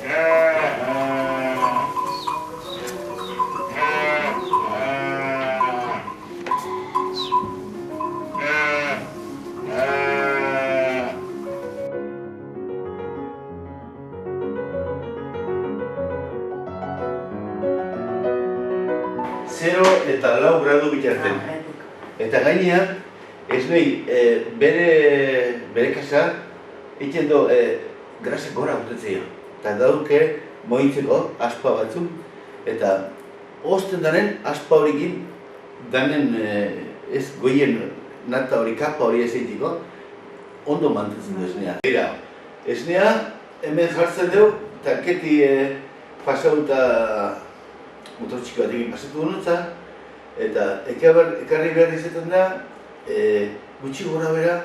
Zero eta 4 gradu bitarten. Eta gainean, ez nahi, bere kasa, egiten du grasa gora gutetzea. Eta dauke moitzeko aspa batzuk, eta ozten daren aspa horikin, danen ez goien nata hori, kapa hori ez egiteko, ondo mantentzen du esnea. Esnea hemen jartzen dugu, tanketi pasauta motortxiko batekin pasatu honotza, eta ekarri behar izaten da, gutxi gora bera,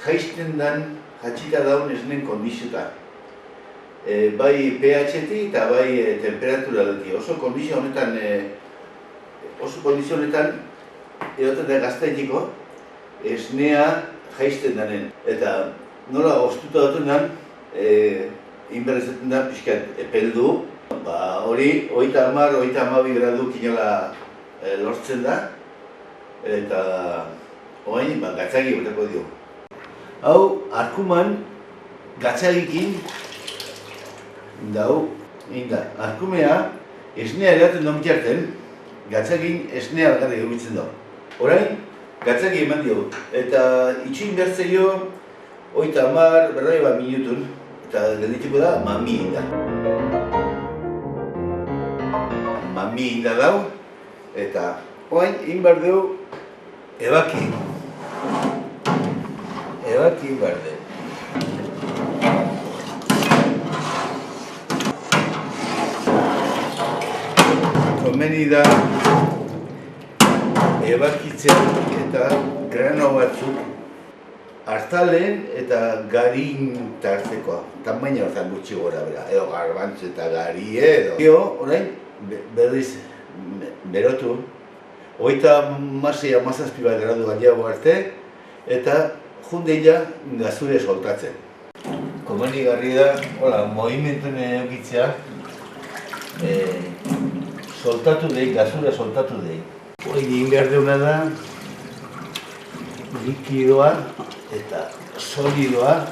jaisten dan, jatxita daun esnen kondizioa. Bai pH-etik eta bai temperatura dati. Oso kondizio honetan, egoten da gaztaitiko, esnea jaisten danen. Eta nola oztuta duten dan, inberrezaten da pixkat epeldu. Hori, 30-32 gradu kinola lortzen da, eta orain gatzagi botako dio. Hau, arkuman gatzagikin dau, arkumea esnea eraten duen bitarten, gatzagin esnea bakarrik egitzen da. Orain, gatzagi eman dio, eta itxuin bertzeio 30-40 minutun, eta geldituko da mami da. Mami inda dau, eta orain egin behar dugu ebaki. Ebaki egin behar dugu. Komeni da ebakitzen eta grano batzuk hartalen eta garin tartzekoa. Tamaina hortan gutxi gora bera, edo garbantzu eta gari edo. Orain, berriz berotu, 36-37 gradu gaiago arte, eta jundeila gazure soltatzen. Komenigarri da, movimentuen egitzea, soltatu dei, gazura soltatu dei. Hori egin behar deuna da, likidoa eta solidoa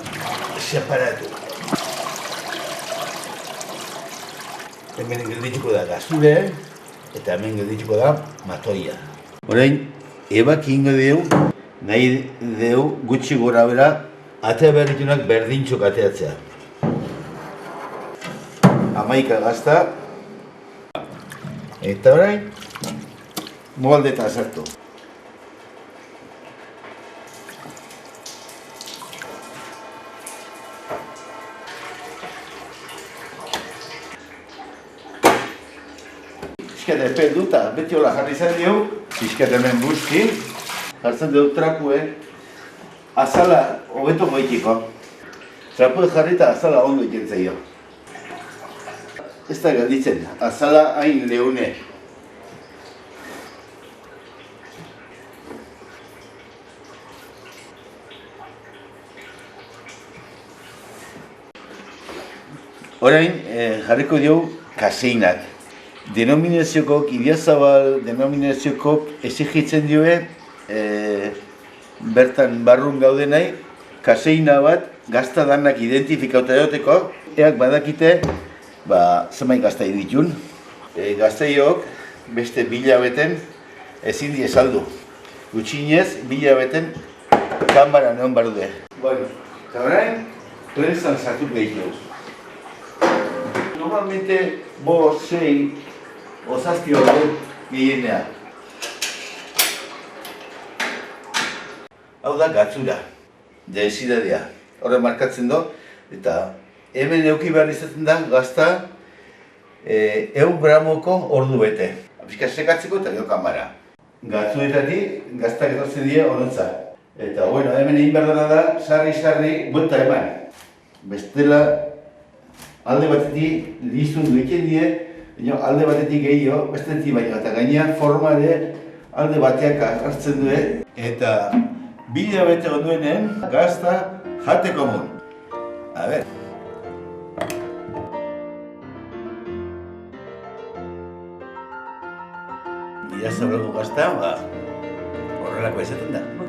separatu. Hemen geldituko da gazure, eta hemen geldituko da matoia. Orain, ebaki ingo dugu, nahi dugu gutxi gora bera, atea berritunak berdintxok ateatzea. 11 gazta. Eta orain, moldetan sartu. Pixkat epeldu eta beti hola jarri izan dugu, pixkat hemen busti, jartzen dugu trapue, azala hobeto goitiko. Trapue jarri eta azala ondo ikentzen jo. Ez da gelditzen, azala hain leune. Orain jarriko diogu kaseinak. Denominaziokok, Idiazabal denominaziokok exigitzen dioe bertan barrun gaudenai kaseina bat gazta danak identifikauta egoteko. Eak badakite zenbait gazta ditun. Gaztaiok beste 1000 hilabeten ezin die saldu. Gutxienez 1000 hilabeten kanbara neon barude. Eta orain, prentsan sartu gehiago. Normalmente 5-6 osazki hori gehienea. Hau da gatzura, densidadea. Horre markatzen du, eta hemen euki behar izaten da gazta 100 gramoko ordu bete. Pixka sekatzeko eta gero kanbara. Gatzuetatik gaztak etortzen dira honontza. Eta hemen egin behar dara da, sarri buelta eman. Bestela alde batetik lizun duiken die, alde batetik gehiago, bestetik baina, eta gainean forma ere alde bateak hartzen du. Eta 2 hilabete onduenen gazta jateko mun. A ber. irazabaleko gazta, horrelako izaten da.